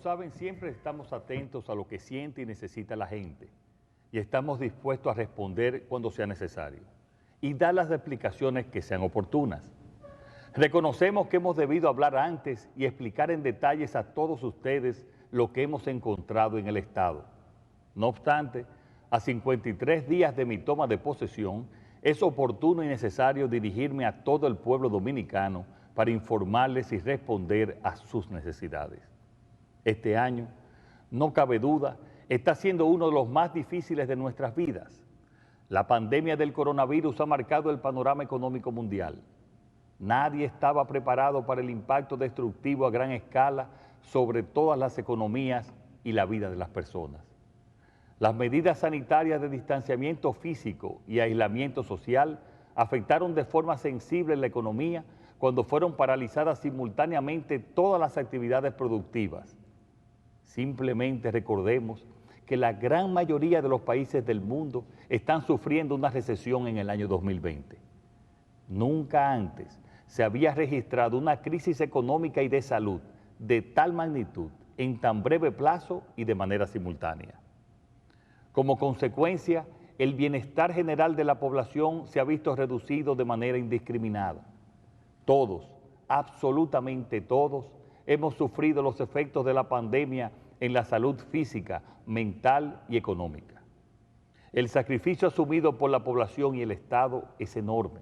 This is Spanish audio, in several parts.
saben, siempre estamos atentos a lo que siente y necesita la gente y estamos dispuestos a responder cuando sea necesario y dar las explicaciones que sean oportunas. Reconocemos que hemos debido hablar antes y explicar en detalles a todos ustedes lo que hemos encontrado en el Estado. No obstante, a 53 días de mi toma de posesión, es oportuno y necesario dirigirme a todo el pueblo dominicano para informarles y responder a sus necesidades. Este año, no cabe duda, está siendo uno de los más difíciles de nuestras vidas. La pandemia del coronavirus ha marcado el panorama económico mundial. Nadie estaba preparado para el impacto destructivo a gran escala sobre todas las economías y la vida de las personas. Las medidas sanitarias de distanciamiento físico y aislamiento social afectaron de forma sensible la economía cuando fueron paralizadas simultáneamente todas las actividades productivas. Simplemente recordemos que la gran mayoría de los países del mundo están sufriendo una recesión en el año 2020. Nunca antes se había registrado una crisis económica y de salud de tal magnitud en tan breve plazo y de manera simultánea. Como consecuencia, el bienestar general de la población se ha visto reducido de manera indiscriminada. Todos, absolutamente todos, hemos sufrido los efectos de la pandemia en la salud física, mental y económica. El sacrificio asumido por la población y el Estado es enorme.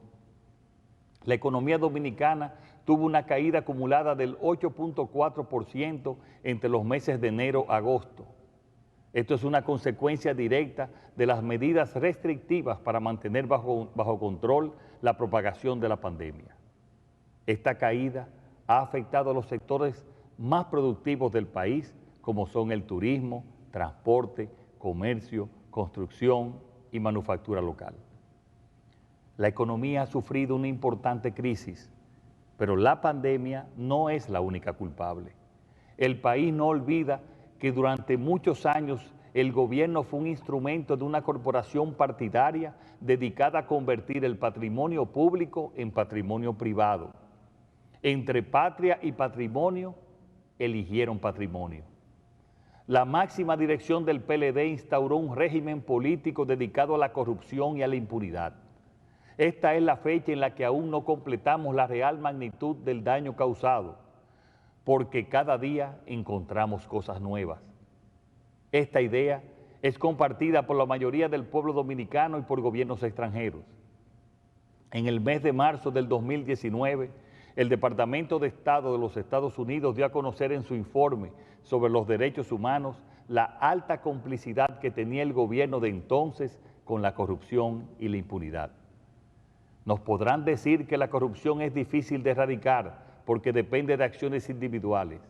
La economía dominicana tuvo una caída acumulada del 8.4% entre los meses de enero a agosto. Esto es una consecuencia directa de las medidas restrictivas para mantener bajo control la propagación de la pandemia. Esta caída ha afectado a los sectores más productivos del país, como son el turismo, transporte, comercio, construcción y manufactura local. La economía ha sufrido una importante crisis, pero la pandemia no es la única culpable. El país no olvida que durante muchos años el gobierno fue un instrumento de una corporación partidaria dedicada a convertir el patrimonio público en patrimonio privado. Entre patria y patrimonio, eligieron patrimonio. La máxima dirección del PLD instauró un régimen político dedicado a la corrupción y a la impunidad. Esta es la fecha en la que aún no completamos la real magnitud del daño causado, porque cada día encontramos cosas nuevas. Esta idea es compartida por la mayoría del pueblo dominicano y por gobiernos extranjeros. En el mes de marzo del 2019, el Departamento de Estado de los Estados Unidos dio a conocer en su informe sobre los derechos humanos la alta complicidad que tenía el gobierno de entonces con la corrupción y la impunidad. Nos podrán decir que la corrupción es difícil de erradicar porque depende de acciones individuales.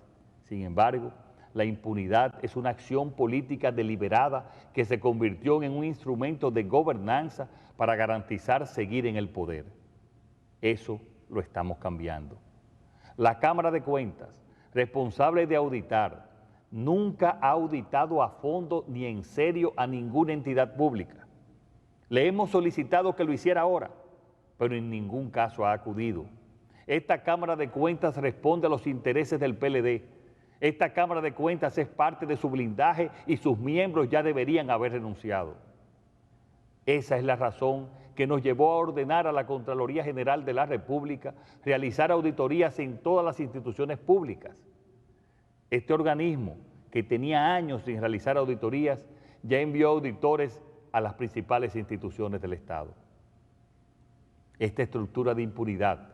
Sin embargo, la impunidad es una acción política deliberada que se convirtió en un instrumento de gobernanza para garantizar seguir en el poder. Eso lo estamos cambiando. La Cámara de Cuentas, responsable de auditar, nunca ha auditado a fondo ni en serio a ninguna entidad pública. Le hemos solicitado que lo hiciera ahora, pero en ningún caso ha acudido. Esta Cámara de Cuentas responde a los intereses del PLD. Esta Cámara de Cuentas es parte de su blindaje y sus miembros ya deberían haber renunciado. Esa es la razón que nos llevó a ordenar a la Contraloría General de la República realizar auditorías en todas las instituciones públicas. Este organismo, que tenía años sin realizar auditorías, ya envió auditores a las principales instituciones del Estado. Esta estructura de impunidad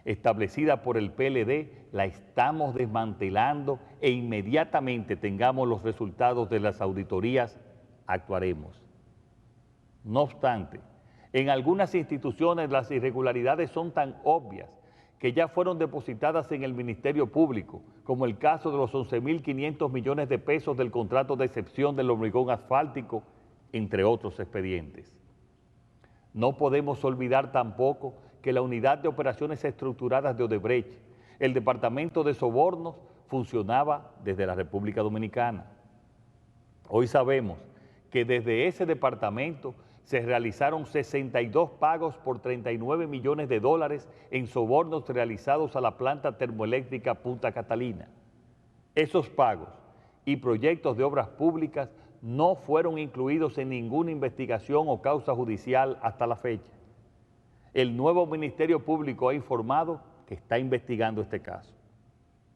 establecida por el PLD la estamos desmantelando e inmediatamente tengamos los resultados de las auditorías, actuaremos. No obstante, en algunas instituciones las irregularidades son tan obvias que ya fueron depositadas en el Ministerio Público, como el caso de los 11.500 millones de pesos del contrato de excepción del hormigón asfáltico, entre otros expedientes. No podemos olvidar tampoco que la Unidad de Operaciones Estructuradas de Odebrecht, el Departamento de Sobornos, funcionaba desde la República Dominicana. Hoy sabemos que desde ese departamento se realizaron 62 pagos por 39 millones de dólares en sobornos realizados a la planta termoeléctrica Punta Catalina. Esos pagos, y proyectos de obras públicas no fueron incluidos en ninguna investigación o causa judicial hasta la fecha. El nuevo Ministerio Público ha informado que está investigando este caso.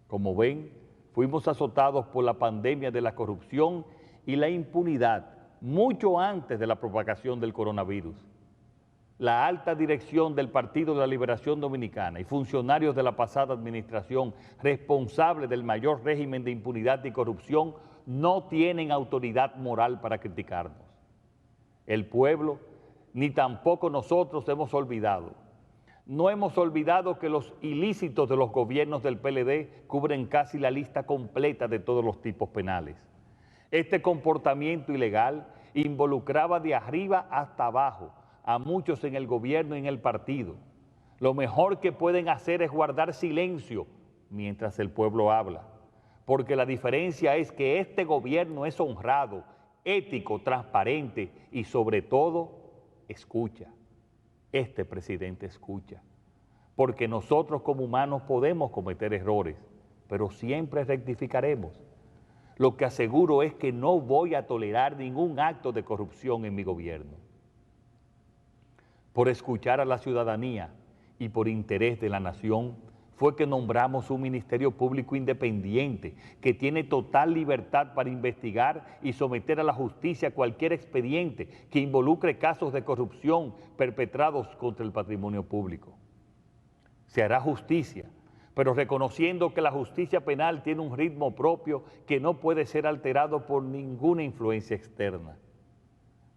Como ven, fuimos azotados por la pandemia de la corrupción y la impunidad mucho antes de la propagación del coronavirus. La alta dirección del Partido de la Liberación Dominicana y funcionarios de la pasada administración responsables del mayor régimen de impunidad y corrupción no tienen autoridad moral para criticarnos. El pueblo, ni tampoco nosotros hemos olvidado. No hemos olvidado que los ilícitos de los gobiernos del PLD cubren casi la lista completa de todos los tipos penales. Este comportamiento ilegal involucraba de arriba hasta abajo a muchos en el gobierno y en el partido. Lo mejor que pueden hacer es guardar silencio mientras el pueblo habla, porque la diferencia es que este gobierno es honrado, ético, transparente y sobre todo escucha. Este presidente escucha, porque nosotros como humanos podemos cometer errores, pero siempre rectificaremos. Lo que aseguro es que no voy a tolerar ningún acto de corrupción en mi gobierno. Por escuchar a la ciudadanía y por interés de la nación, fue que nombramos un Ministerio Público independiente que tiene total libertad para investigar y someter a la justicia cualquier expediente que involucre casos de corrupción perpetrados contra el patrimonio público. Se hará justicia, pero reconociendo que la justicia penal tiene un ritmo propio que no puede ser alterado por ninguna influencia externa.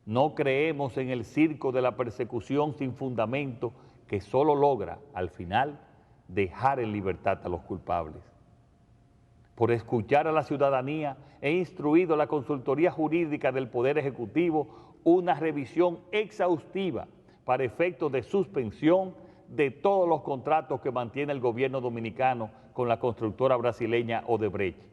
No creemos en el circo de la persecución sin fundamento que solo logra, al final, dejar en libertad a los culpables. Por escuchar a la ciudadanía, he instruido a la Consultoría Jurídica del Poder Ejecutivo una revisión exhaustiva para efectos de suspensión de todos los contratos que mantiene el gobierno dominicano con la constructora brasileña Odebrecht.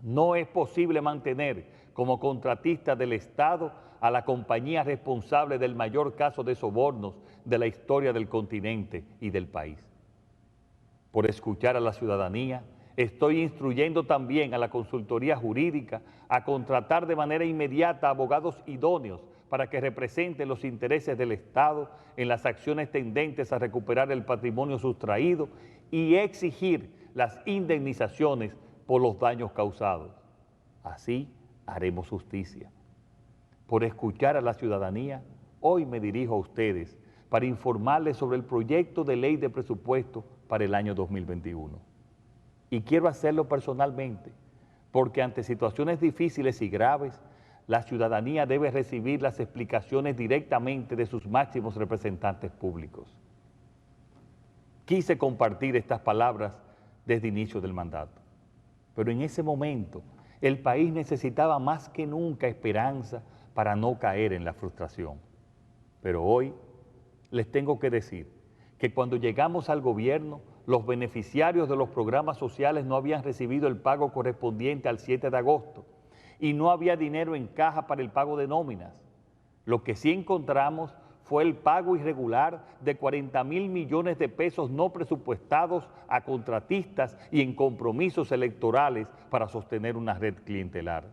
No es posible mantener como contratista del Estado a la compañía responsable del mayor caso de sobornos de la historia del continente y del país. Por escuchar a la ciudadanía, estoy instruyendo también a la Consultoría Jurídica a contratar de manera inmediata abogados idóneos para que representen los intereses del Estado en las acciones tendentes a recuperar el patrimonio sustraído y exigir las indemnizaciones por los daños causados. Así haremos justicia. Por escuchar a la ciudadanía, hoy me dirijo a ustedes para informarles sobre el proyecto de ley de presupuesto para el año 2021. Y quiero hacerlo personalmente, porque ante situaciones difíciles y graves, la ciudadanía debe recibir las explicaciones directamente de sus máximos representantes públicos. Quise compartir estas palabras desde el inicio del mandato, pero en ese momento el país necesitaba más que nunca esperanza para no caer en la frustración. Pero hoy les tengo que decir que cuando llegamos al gobierno, los beneficiarios de los programas sociales no habían recibido el pago correspondiente al 7 de agosto y no había dinero en caja para el pago de nóminas. Lo que sí encontramos fue el pago irregular de 40,000 millones de pesos no presupuestados a contratistas y en compromisos electorales para sostener una red clientelar.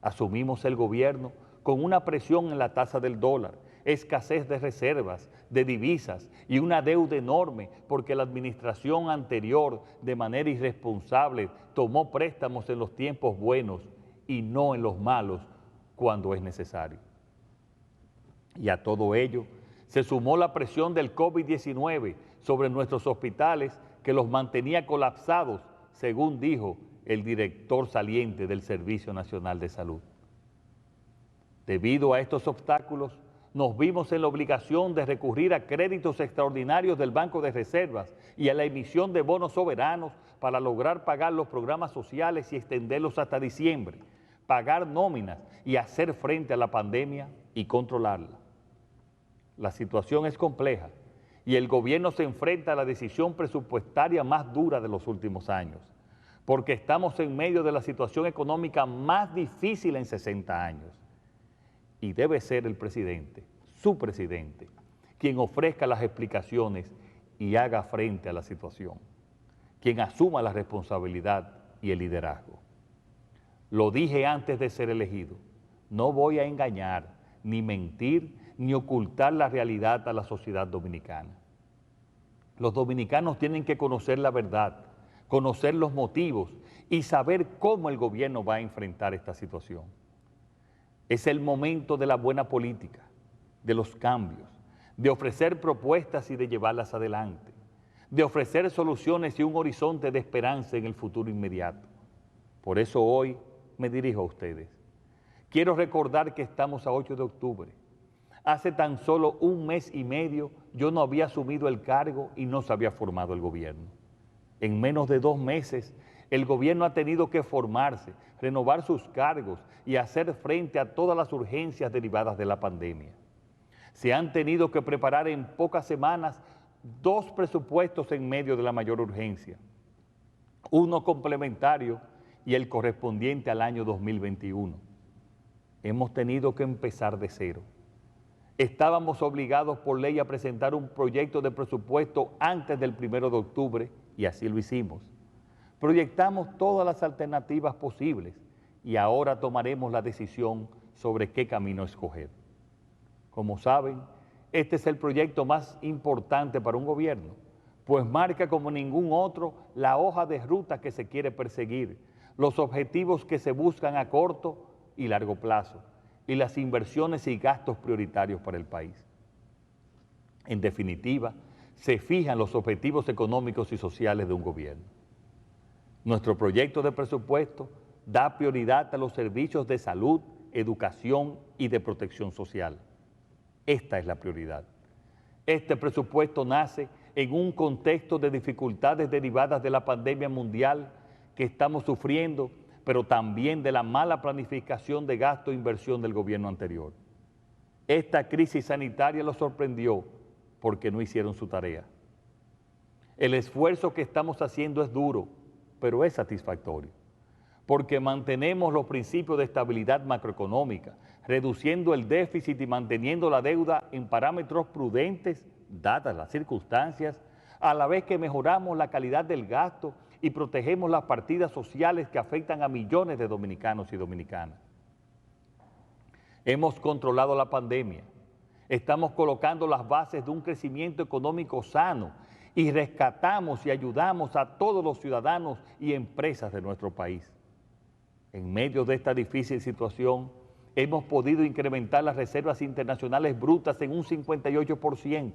Asumimos el gobierno con una presión en la tasa del dólar, escasez de reservas, de divisas y una deuda enorme porque la administración anterior de manera irresponsable tomó préstamos en los tiempos buenos y no en los malos cuando es necesario. Y a todo ello se sumó la presión del COVID-19 sobre nuestros hospitales que los mantenía colapsados, según dijo el director saliente del Servicio Nacional de Salud. Debido a estos obstáculos, nos vimos en la obligación de recurrir a créditos extraordinarios del Banco de Reservas y a la emisión de bonos soberanos para lograr pagar los programas sociales y extenderlos hasta diciembre, pagar nóminas y hacer frente a la pandemia y controlarla. La situación es compleja y el gobierno se enfrenta a la decisión presupuestaria más dura de los últimos años, porque estamos en medio de la situación económica más difícil en 60 años. Y debe ser el presidente, su presidente, quien ofrezca las explicaciones y haga frente a la situación, quien asuma la responsabilidad y el liderazgo. Lo dije antes de ser elegido, no voy a engañar, ni mentir, ni ocultar la realidad a la sociedad dominicana. Los dominicanos tienen que conocer la verdad, conocer los motivos y saber cómo el gobierno va a enfrentar esta situación. Es el momento de la buena política, de los cambios, de ofrecer propuestas y de llevarlas adelante, de ofrecer soluciones y un horizonte de esperanza en el futuro inmediato. Por eso hoy me dirijo a ustedes. Quiero recordar que estamos a 8 de octubre. Hace tan solo un mes y medio yo no había asumido el cargo y no se había formado el gobierno. En menos de 2 meses, el gobierno ha tenido que formarse, renovar sus cargos y hacer frente a todas las urgencias derivadas de la pandemia. Se han tenido que preparar en pocas semanas 2 presupuestos en medio de la mayor urgencia, uno complementario y el correspondiente al año 2021. Hemos tenido que empezar de cero. Estábamos obligados por ley a presentar un proyecto de presupuesto antes del 1 de octubre y así lo hicimos. Proyectamos todas las alternativas posibles y ahora tomaremos la decisión sobre qué camino escoger. Como saben, este es el proyecto más importante para un gobierno, pues marca como ningún otro la hoja de ruta que se quiere perseguir, los objetivos que se buscan a corto y largo plazo, y las inversiones y gastos prioritarios para el país. En definitiva, se fijan los objetivos económicos y sociales de un gobierno. Nuestro proyecto de presupuesto da prioridad a los servicios de salud, educación y de protección social. Esta es la prioridad. Este presupuesto nace en un contexto de dificultades derivadas de la pandemia mundial que estamos sufriendo, pero también de la mala planificación de gasto e inversión del gobierno anterior. Esta crisis sanitaria los sorprendió porque no hicieron su tarea. El esfuerzo que estamos haciendo es duro, pero es satisfactorio, porque mantenemos los principios de estabilidad macroeconómica, reduciendo el déficit y manteniendo la deuda en parámetros prudentes, dadas las circunstancias, a la vez que mejoramos la calidad del gasto y protegemos las partidas sociales que afectan a millones de dominicanos y dominicanas. Hemos controlado la pandemia, estamos colocando las bases de un crecimiento económico sano y rescatamos y ayudamos a todos los ciudadanos y empresas de nuestro país. En medio de esta difícil situación, hemos podido incrementar las reservas internacionales brutas en un 58%.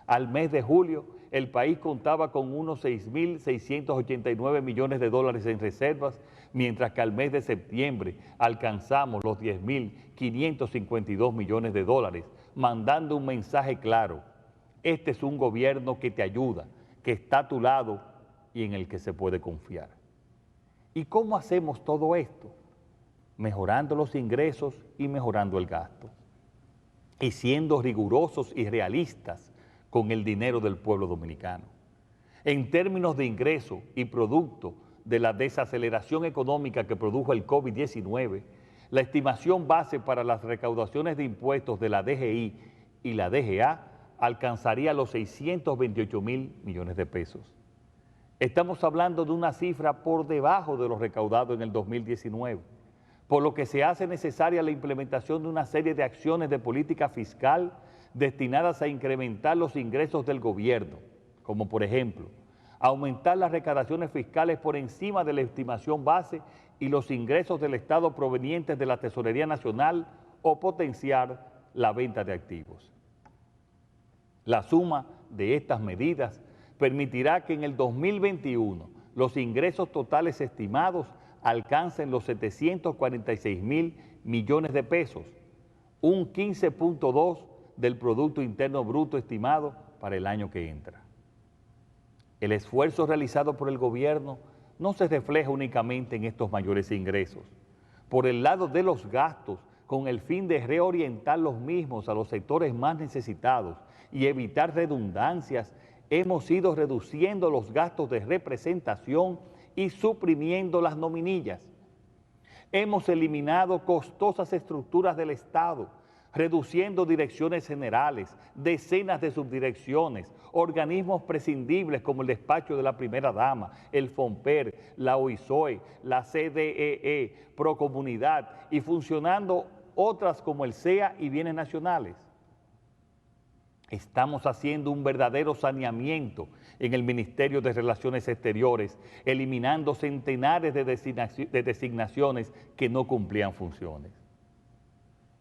Al mes de julio, el país contaba con unos 6.689 millones de dólares en reservas, mientras que al mes de septiembre alcanzamos los 10.552 millones de dólares, mandando un mensaje claro: este es un gobierno que te ayuda, que está a tu lado y en el que se puede confiar. ¿Y cómo hacemos todo esto? Mejorando los ingresos y mejorando el gasto, y siendo rigurosos y realistas con el dinero del pueblo dominicano. En términos de ingreso y producto de la desaceleración económica que produjo el COVID-19, la estimación base para las recaudaciones de impuestos de la DGI y la DGA alcanzaría los 628.000 millones de pesos. Estamos hablando de una cifra por debajo de lo recaudado en el 2019, por lo que se hace necesaria la implementación de una serie de acciones de política fiscal destinadas a incrementar los ingresos del gobierno, como por ejemplo, aumentar las recaudaciones fiscales por encima de la estimación base y los ingresos del Estado provenientes de la Tesorería Nacional o potenciar la venta de activos. La suma de estas medidas permitirá que en el 2021 los ingresos totales estimados alcancen los 746.000 millones de pesos, un 15.2% del Producto Interno Bruto estimado para el año que entra. El esfuerzo realizado por el gobierno no se refleja únicamente en estos mayores ingresos. Por el lado de los gastos, con el fin de reorientar los mismos a los sectores más necesitados y evitar redundancias, hemos ido reduciendo los gastos de representación y suprimiendo las nominillas. Hemos eliminado costosas estructuras del Estado, reduciendo direcciones generales, decenas de subdirecciones, organismos prescindibles como el despacho de la primera dama, el FONPER, la OISOE, la CDEE, Procomunidad y funcionando otras como el CEA y Bienes Nacionales. Estamos haciendo un verdadero saneamiento en el Ministerio de Relaciones Exteriores, eliminando centenares de designaciones que no cumplían funciones.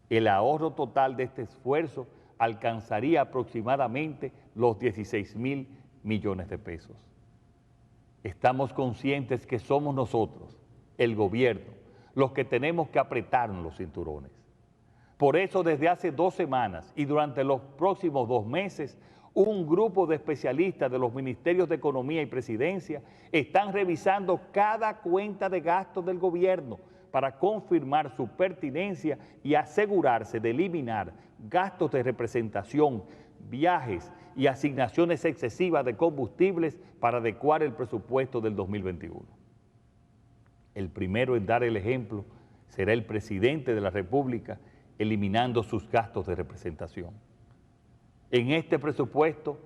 El ahorro total de este esfuerzo alcanzaría aproximadamente los 16.000 millones de pesos. Estamos conscientes que somos nosotros, el gobierno, los que tenemos que apretarnos los cinturones. Por eso, desde hace 2 semanas y durante los próximos 2 meses, un grupo de especialistas de los Ministerios de Economía y Presidencia están revisando cada cuenta de gastos del gobierno para confirmar su pertinencia y asegurarse de eliminar gastos de representación, viajes y asignaciones excesivas de combustibles para adecuar el presupuesto del 2021. El primero en dar el ejemplo será el presidente de la República, eliminando sus gastos de representación. En este presupuesto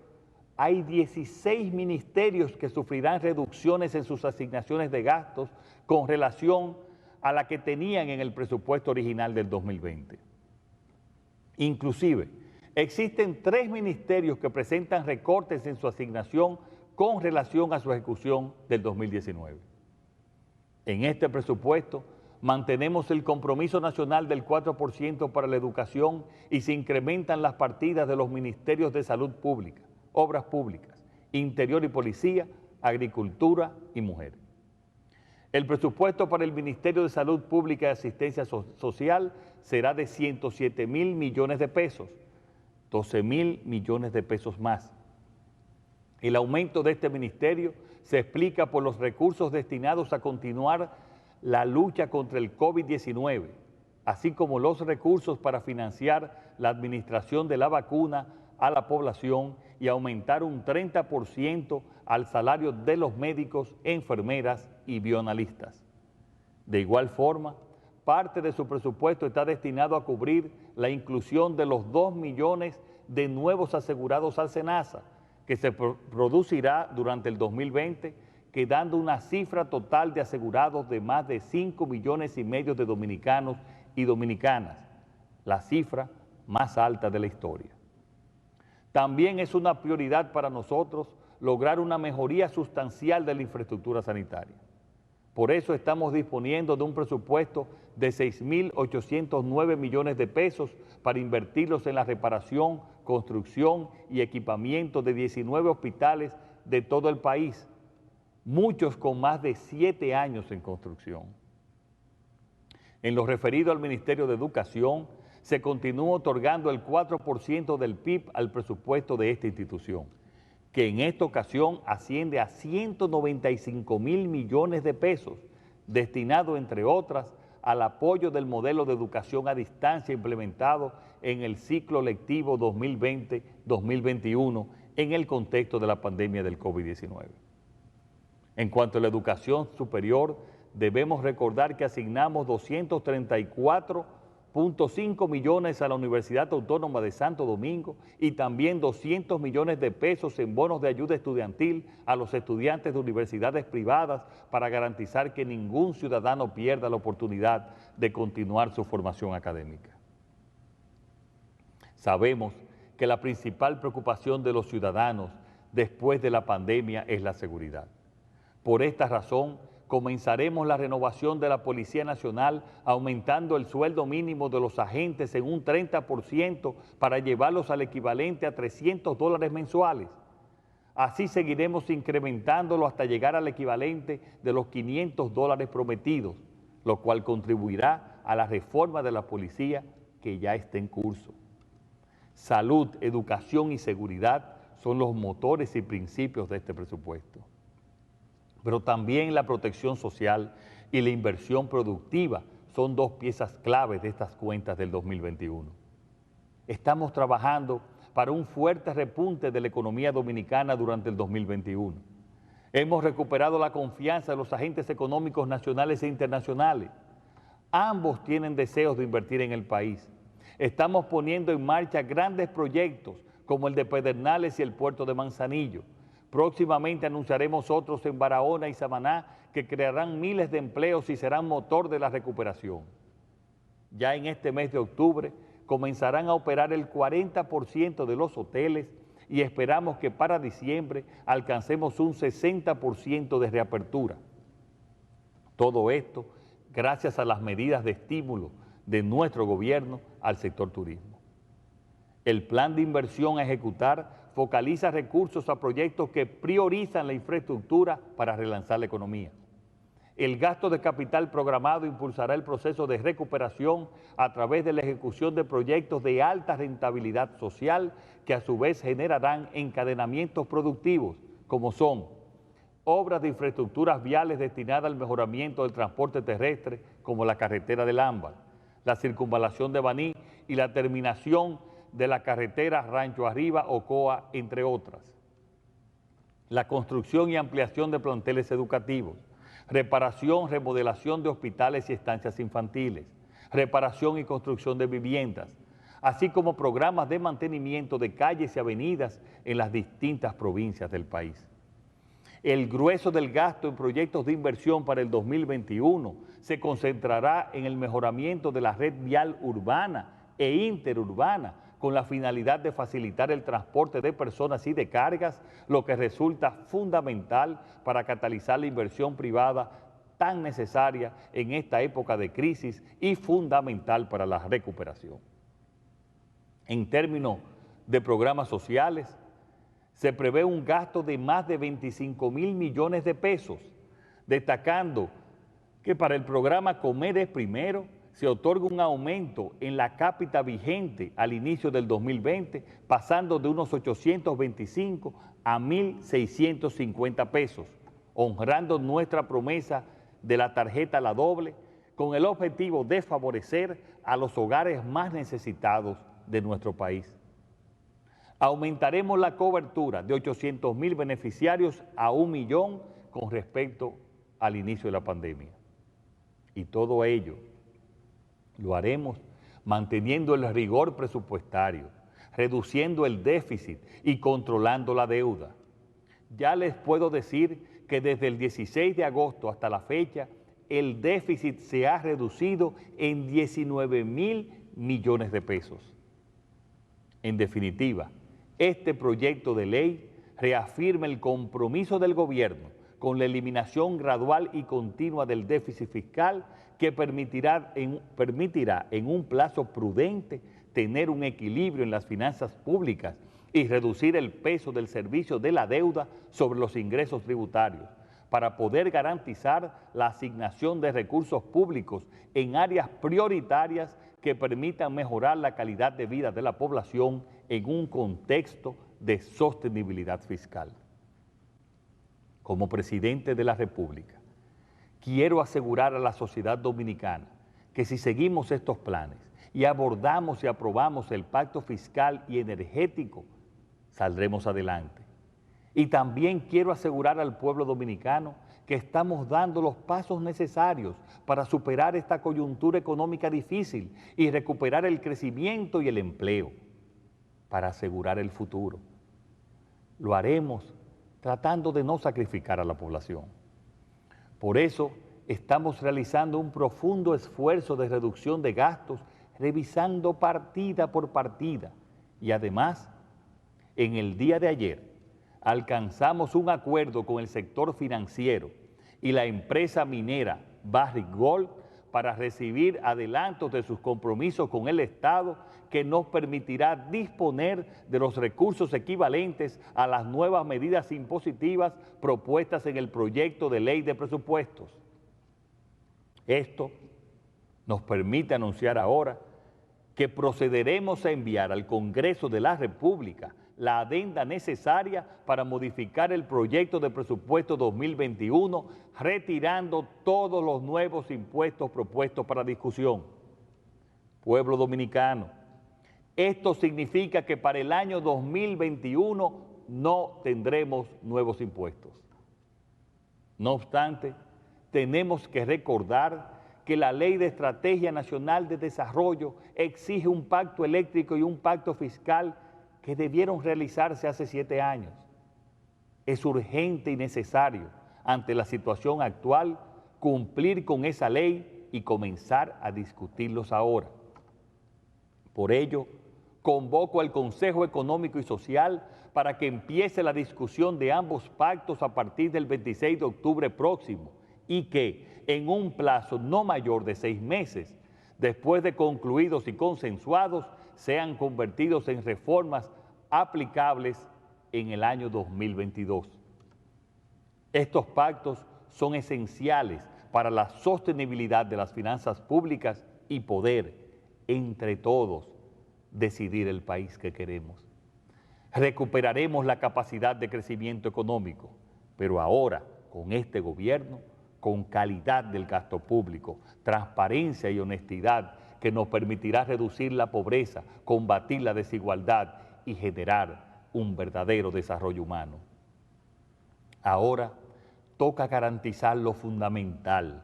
hay 16 ministerios que sufrirán reducciones en sus asignaciones de gastos con relación a la que tenían en el presupuesto original del 2020. Inclusive, existen 3 ministerios que presentan recortes en su asignación con relación a su ejecución del 2019. En este presupuesto, mantenemos el compromiso nacional del 4% para la educación y se incrementan las partidas de los ministerios de Salud Pública, Obras Públicas, Interior y Policía, Agricultura y Mujer. El presupuesto para el Ministerio de Salud Pública y Asistencia Social será de 107.000 millones de pesos, 12.000 millones de pesos más. El aumento de este ministerio se explica por los recursos destinados a continuar la lucha contra el COVID-19, así como los recursos para financiar la administración de la vacuna a la población y aumentar un 30% al salario de los médicos, enfermeras y bioanalistas. De igual forma, parte de su presupuesto está destinado a cubrir la inclusión de los 2 millones de nuevos asegurados al SENASA, que se producirá durante el 2020, quedando una cifra total de asegurados de más de 5,5 millones de dominicanos y dominicanas, la cifra más alta de la historia. También es una prioridad para nosotros lograr una mejoría sustancial de la infraestructura sanitaria. Por eso estamos disponiendo de un presupuesto de 6.809 millones de pesos para invertirlos en la reparación, construcción y equipamiento de 19 hospitales de todo el país, muchos con más de 7 años en construcción. En lo referido al Ministerio de Educación, se continúa otorgando el 4% del PIB al presupuesto de esta institución, que en esta ocasión asciende a 195.000 millones de pesos, destinado, entre otras, al apoyo del modelo de educación a distancia implementado en el ciclo lectivo 2020-2021 en el contexto de la pandemia del COVID-19. En cuanto a la educación superior, debemos recordar que asignamos 234.5 millones a la Universidad Autónoma de Santo Domingo y también 200 millones de pesos en bonos de ayuda estudiantil a los estudiantes de universidades privadas para garantizar que ningún ciudadano pierda la oportunidad de continuar su formación académica. Sabemos que la principal preocupación de los ciudadanos después de la pandemia es la seguridad. Por esta razón, comenzaremos la renovación de la Policía Nacional aumentando el sueldo mínimo de los agentes en un 30% para llevarlos al equivalente a $300 mensuales. Así seguiremos incrementándolo hasta llegar al equivalente de los $500 prometidos, lo cual contribuirá a la reforma de la policía que ya está en curso. Salud, educación y seguridad son los motores y principios de este presupuesto. Pero también la protección social y la inversión productiva son 2 piezas claves de estas cuentas del 2021. Estamos trabajando para un fuerte repunte de la economía dominicana durante el 2021. Hemos recuperado la confianza de los agentes económicos nacionales e internacionales. Ambos tienen deseos de invertir en el país. Estamos poniendo en marcha grandes proyectos como el de Pedernales y el puerto de Manzanillo. Próximamente anunciaremos otros en Barahona y Samaná que crearán miles de empleos y serán motor de la recuperación. Ya en este mes de octubre comenzarán a operar el 40% de los hoteles y esperamos que para diciembre alcancemos un 60% de reapertura. Todo esto gracias a las medidas de estímulo de nuestro gobierno al sector turismo. El plan de inversión a ejecutar focaliza recursos a proyectos que priorizan la infraestructura para relanzar la economía. El gasto de capital programado impulsará el proceso de recuperación a través de la ejecución de proyectos de alta rentabilidad social que a su vez generarán encadenamientos productivos, como son obras de infraestructuras viales destinadas al mejoramiento del transporte terrestre, como la carretera del Ámbar, la circunvalación de Baní y la terminación de la carretera Rancho Arriba, Ocoa, entre otras. La construcción y ampliación de planteles educativos, reparación, remodelación de hospitales y estancias infantiles, reparación y construcción de viviendas, así como programas de mantenimiento de calles y avenidas en las distintas provincias del país. El grueso del gasto en proyectos de inversión para el 2021 se concentrará en el mejoramiento de la red vial urbana e interurbana con la finalidad de facilitar el transporte de personas y de cargas, lo que resulta fundamental para catalizar la inversión privada tan necesaria en esta época de crisis y fundamental para la recuperación. En términos de programas sociales, se prevé un gasto de más de 25.000 millones de pesos, destacando que para el programa Comer es Primero se otorga un aumento en la cápita vigente al inicio del 2020, pasando de unos 825 a 1.650 pesos, honrando nuestra promesa de la tarjeta La Doble, con el objetivo de favorecer a los hogares más necesitados de nuestro país. Aumentaremos la cobertura de 800.000 beneficiarios a 1 millón con respecto al inicio de la pandemia. Y todo ello lo haremos manteniendo el rigor presupuestario, reduciendo el déficit y controlando la deuda. Ya les puedo decir que desde el 16 de agosto hasta la fecha, el déficit se ha reducido en 19.000 millones de pesos. En definitiva, este proyecto de ley reafirma el compromiso del gobierno con la eliminación gradual y continua del déficit fiscal que permitirá en un plazo prudente tener un equilibrio en las finanzas públicas y reducir el peso del servicio de la deuda sobre los ingresos tributarios para poder garantizar la asignación de recursos públicos en áreas prioritarias que permitan mejorar la calidad de vida de la población en un contexto de sostenibilidad fiscal. Como presidente de la República, quiero asegurar a la sociedad dominicana que si seguimos estos planes y abordamos y aprobamos el pacto fiscal y energético, saldremos adelante. Y también quiero asegurar al pueblo dominicano que estamos dando los pasos necesarios para superar esta coyuntura económica difícil y recuperar el crecimiento y el empleo, para asegurar el futuro. Lo haremos tratando de no sacrificar a la población. Por eso estamos realizando un profundo esfuerzo de reducción de gastos, revisando partida por partida. Y además, en el día de ayer, alcanzamos un acuerdo con el sector financiero y la empresa minera Barrick Gold para recibir adelantos de sus compromisos con el Estado que nos permitirá disponer de los recursos equivalentes a las nuevas medidas impositivas propuestas en el proyecto de ley de presupuestos. Esto nos permite anunciar ahora que procederemos a enviar al Congreso de la República la adenda necesaria para modificar el proyecto de presupuesto 2021, retirando todos los nuevos impuestos propuestos para discusión. Pueblo dominicano, esto significa que para el año 2021 no tendremos nuevos impuestos. No obstante, tenemos que recordar que la Ley de Estrategia Nacional de Desarrollo exige un pacto eléctrico y un pacto fiscal que debieron realizarse hace 7 años. Es urgente y necesario, ante la situación actual, cumplir con esa ley y comenzar a discutirlos ahora. Por ello, convoco al Consejo Económico y Social para que empiece la discusión de ambos pactos a partir del 26 de octubre próximo y que, en un plazo no mayor de 6 meses, después de concluidos y consensuados, sean convertidos en reformas aplicables en el año 2022. Estos pactos son esenciales para la sostenibilidad de las finanzas públicas y poder, entre todos, decidir el país que queremos. Recuperaremos la capacidad de crecimiento económico, pero ahora, con este gobierno, con calidad del gasto público, transparencia y honestidad que nos permitirá reducir la pobreza, combatir la desigualdad y generar un verdadero desarrollo humano. Ahora toca garantizar lo fundamental,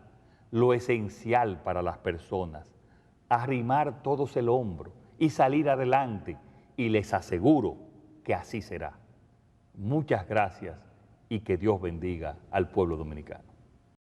lo esencial para las personas, arrimar todos el hombro y salir adelante, y les aseguro que así será. Muchas gracias y que Dios bendiga al pueblo dominicano.